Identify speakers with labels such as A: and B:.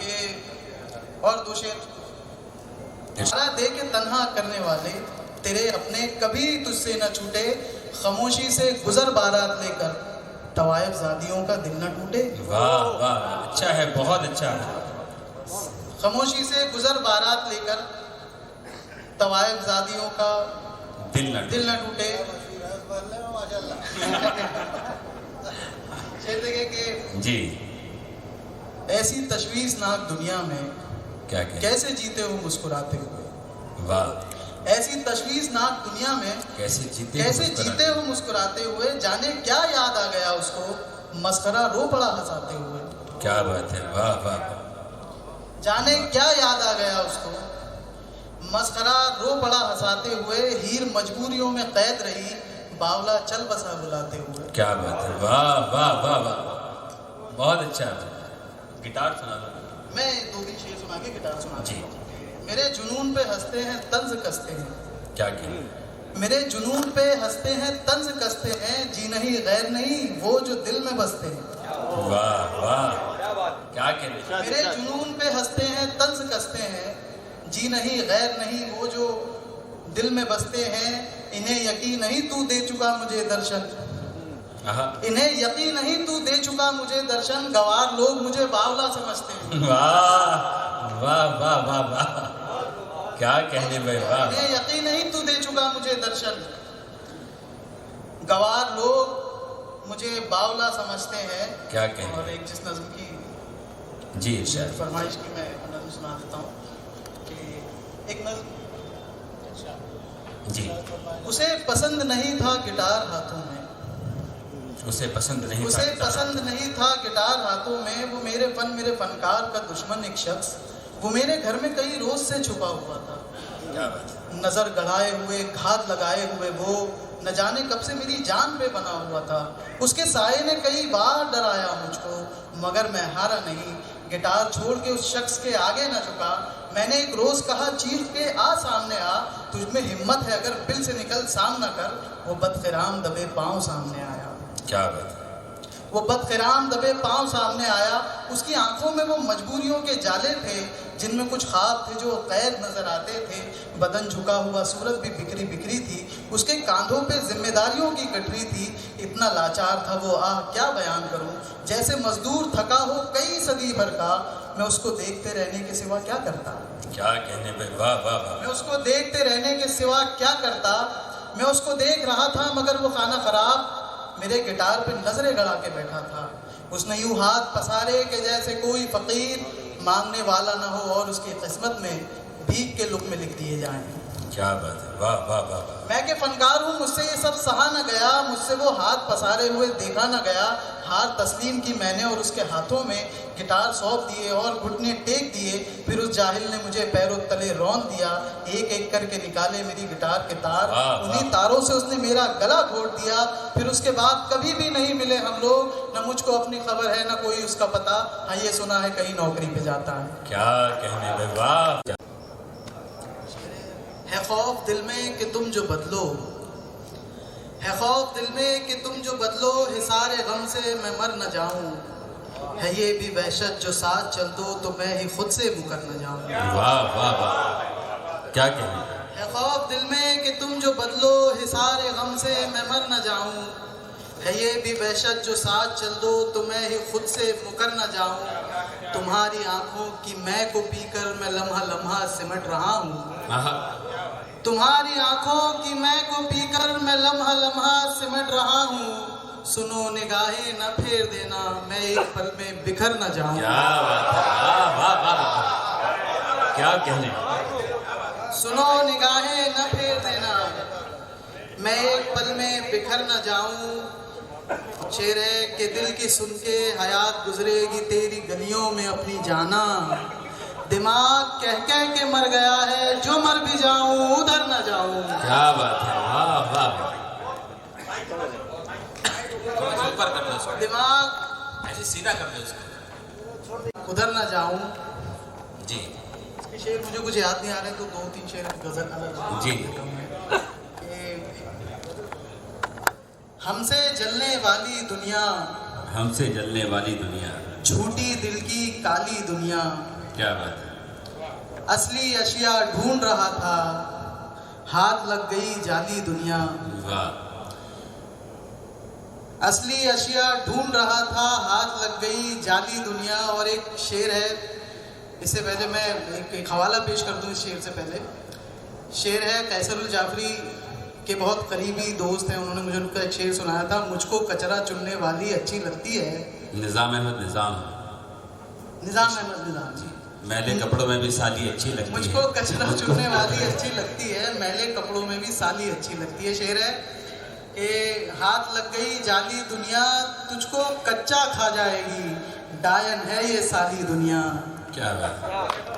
A: جی
B: اور دو شعر. سارا دے کے تنہا کرنے والے تیرے اپنے کبھی تجھ سے نہ چھوٹے, خاموشی سے گزر بارات لے کر طوائف زادیوں کا دل نہ ٹوٹے.
A: واہ واہ, اچھا ہے, بہت اچھا ہے.
B: خاموشی سے گزر بارات لے کر طوائف زادیوں کا دل نہ ٹوٹے. شعر دیکھیں کہ
A: جی
B: ایسی تشویشناک دنیا میں
A: کیا کہ
B: کیسے جیتے ہو مسکراتے ہوئے.
A: واہ,
B: ایسی تشویشناک دنیا میں
A: کیسے جیتے
B: ہو مسکراتے ہوئے, جانے کیا یاد آ گیا اس کو مسخرہ رو پڑا ہنساتے ہوئے.
A: کیا بات ہے, واہ واہ,
B: جانے کیا یاد آ گیا اس کو مسخرہ رو پڑا ہنساتے ہوئے. ہیر مجبوریوں میں قید رہی, باولا چل بسا بلاتے ہوئے.
A: کیا بات ہے, واہ واہ واہ واہ, بہت اچھا. گٹار سنا دو.
B: میں دو تین شعر سنا کے گٹار سنا
A: جی.
B: میرے جنون پہ ہنستے ہیں طنز کستے ہیں.
A: کیا کہ
B: میرے جنون پہ ہنستے ہیں طنز کستے ہیں, جی نہیں غیر نہیں وہ جو دل میں بستے ہیں.
A: واہ واہ, کیا کہنے.
B: میرے جنون پہ ہنستے ہیں طنز کستے ہیں, جی نہیں غیر نہیں وہ جو دل میں بستے ہیں. انہیں یقین نہیں تو دے چکا مجھے درشن, انہیں یقین نہیں تو دے چکا مجھے درشن, گوار لوگ مجھے باولا سمجھتے ہیں.
A: واہ واہ واہ واہ واہ, کیا کہنے بھائی, واہ.
B: انہیں یقین نہیں تو دے چکا مجھے درشن, گوار لوگ مجھے باولا سمجھتے ہیں.
A: کیا کہنے.
B: اور ایک جس نظم کی
A: جی ارشاد.
B: فرمائش کی میں نظم سنا دیتا ہوں کہ ایک نظم.
A: جی.
B: اسے پسند نہیں تھا گٹار ہاتھوں میں,
A: اسے پسند نہیں
B: اسے پسند نہیں تھا گٹار ہاتھوں میں. وہ میرے فن میرے فنکار کا دشمن ایک شخص, وہ میرے گھر میں کئی روز سے چھپا ہوا تھا.
A: کیا بات.
B: نظر گڑائے ہوئے گھات لگائے ہوئے وہ نہ جانے کب سے میری جان پہ بنا ہوا تھا. اس کے سائے نے کئی بار ڈرایا مجھ کو, مگر میں ہارا نہیں. گٹار چھوڑ کے اس شخص کے آگے نہ جھکا. میں نے ایک روز کہا چیخ کے آ سامنے آ, تجھ میں ہمت ہے اگر بل سے نکل سامنا کر. وہ بدخرام دبے پاؤں سامنے آیا.
A: کیا بات.
B: وہ بدخرام دبے پاؤں سامنے آیا. اس کی آنکھوں میں وہ مجبوریوں کے جالے تھے جن میں کچھ خواب تھے جو قید نظر آتے تھے. بدن جھکا ہوا صورت بھی بکھری بکھری تھی. اس کے کاندھوں پہ ذمہ داریوں کی گٹھری تھی. اتنا لاچار تھا وہ, آہ کیا بیان کروں. جیسے مزدور تھکا ہو کئی صدی بھر کا, میں اس کو دیکھتے رہنے کے سوا کیا کرتا.
A: کیا کہنے بھائی, واہ واہ واہ.
B: میں اس کو دیکھتے رہنے کے سوا کیا کرتا. میں اس کو دیکھ رہا تھا مگر وہ خانہ خراب میرے گٹار پہ نظریں گڑا کے بیٹھا تھا. اس نے یوں ہاتھ پسارے کہ جیسے کوئی فقیر مانگنے والا نہ ہو اور اس کی قسمت میں بھیک کے لقمے لکھ دیے جائیں.
A: کیا بات ہے, واہ واہ واہ واہ.
B: میں کہ فنکار ہوں, مجھ سے یہ سب سہا نہ گیا. مجھ سے وہ ہاتھ پسارے ہوئے دیکھا نہ گیا. ہار تسلیم کی میں نے اور اس کے ہاتھوں میں گٹار سونپ دیے اور گھٹنے ٹیک دیے. پھر اس جاہل نے مجھے پیروں تلے رون دیا. ایک ایک کر کے نکالے میری گٹار کے تار. انہی تاروں سے اس نے میرا گلا گھونٹ دیا. پھر اس کے بعد کبھی بھی نہیں ملے ہم لوگ. نہ مجھ کو اپنی خبر ہے نہ کوئی اس کا پتہ. ہاں یہ سنا ہے کہیں نوکری پہ جاتا ہے.
A: کیا کہنے بھائی, واہ.
B: ہے خوف دل میں کہ تم جو بدلو, ہے خوف دل میں کہ تم جو بدلو. حصار غم سے میں مر نہ جاؤں. ہے یہ بھی وحشت جو ساتھ چل دو تو میں ہی خود سے مکر نہ جاؤں.
A: واہ واہ واہ, کیا کہنے.
B: ہے خوف دل میں کہ تم جو بدلو, حصار غم سے میں مر نہ جاؤں. ہے یہ بھی وحشت جو ساتھ چل دو تو میں ہی خود سے مکر نہ جاؤں. تمہاری آنکھوں کی میں کو پی کر میں لمحہ لمحہ سمٹ رہا ہوں. تمہاری آنکھوں کی میں کو پی کر میں لمحہ لمحہ سمٹ رہا ہوں. سنو نگاہیں نہ پھیر دینا, میں ایک پل میں بکھر نہ جاؤں.
A: کیا بات ہے, واہ واہ واہ, کیا کہنے.
B: سنو نگاہیں نہ پھیر دینا, میں ایک پل میں بکھر نہ جاؤں. شعر ہے کہ دل کی سن کے حیات گزرے گی تیری گلیوں میں اپنی جانا. دماغ کہہ کہہ کے مر گیا ہے, جو مر بھی جاؤں ادھر نہ جاؤں.
A: کیا بات ہے, واہ واہ. اوپر کر دو اس کو,
B: دماغ
A: ایسے سیدھا کر دو اس کو.
B: ادھر نہ جاؤں.
A: جی.
B: اس کے شعر مجھے کچھ یاد نہیں آ رہے تو دو تین شعر غزل الگ.
A: جی.
B: ہم سے جلنے والی دنیا,
A: ہم سے جلنے والی دنیا,
B: جھوٹی دل کی کالی دنیا.
A: کیا بات ہے.
B: اصلی اشیاء ڈھونڈ رہا تھا, ہاتھ لگ گئی جعلی دنیا.
A: واہ.
B: اصلی اشیاء ڈھونڈ رہا تھا, ہاتھ لگ گئی جعلی دنیا. اور ایک شعر ہے, اس سے پہلے میں ایک حوالہ پیش کر دوں. اس شعر سے پہلے شعر ہے قیصر الجعفری کے بہت قریبی دوست ہیں, انہوں نے مجھے ان کا ایک شعر سنایا تھا. مجھ کو کچرا چننے والی اچھی لگتی ہے.
A: نظام احمد نظام.
B: نظام احمد نظام جی.
A: میلے کپڑوں میں بھی سالی اچھی لگتی
B: مجھ
A: ہے.
B: کو کچرا چننے والی اچھی لگتی ہے, میلے کپڑوں میں بھی سالی اچھی لگتی ہے. شعر ہے کہ ہاتھ لگ گئی جعلی دنیا, تجھ کو کچا کھا جائے گی, ڈائن ہے یہ ساری دنیا.
A: کیا بات ہے.